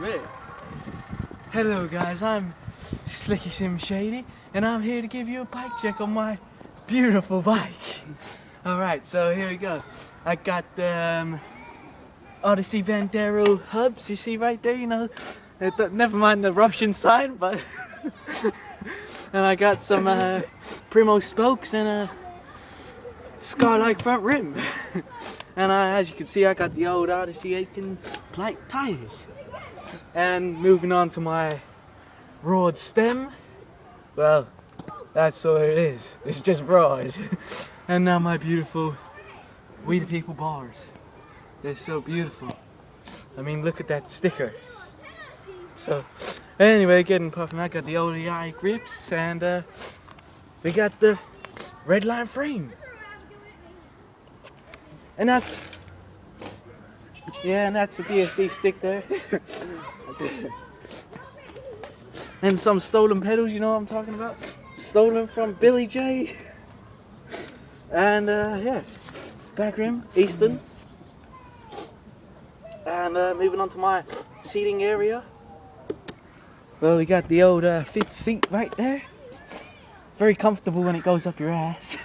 Really? Hello guys, I'm Slicky Sim Shady, and I'm here to give you a bike check on my beautiful bike. Alright, so here we go. I got the Odyssey Bandero hubs, you see right there, you know. Never mind the Russian sign, but... and I got some Primo spokes and a Scar-like front rim. And as you can see, I got the old Odyssey 18 plate tires. And moving on to my broad stem, well, that's all it is. It's just broad. And now my beautiful We the People bars. They're so beautiful. I mean, look at that sticker. So, anyway, getting puffing, I got the ODI grips, and we got the red line frame. And that's, yeah, and that's the BSD stick there. And some stolen pedals, you know what I'm talking about? Stolen from BILLYJ. And yes, back rim, Eastern. And moving on to my seating area. Well, we got the old fit seat right there. Very comfortable when it goes up your ass.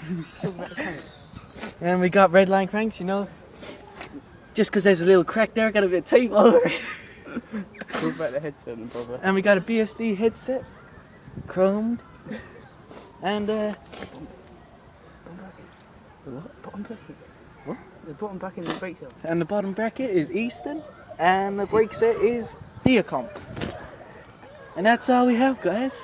And we got red line cranks, you know. Just because there's a little crack there, got a bit of tape over it. Talk about the headset and brother. And we got a BSD headset, chromed. And The bottom bracket. What? The bottom bracket in the brake set. And the bottom bracket is Eastern, and the brake set is Diacomp. And that's all we have, guys.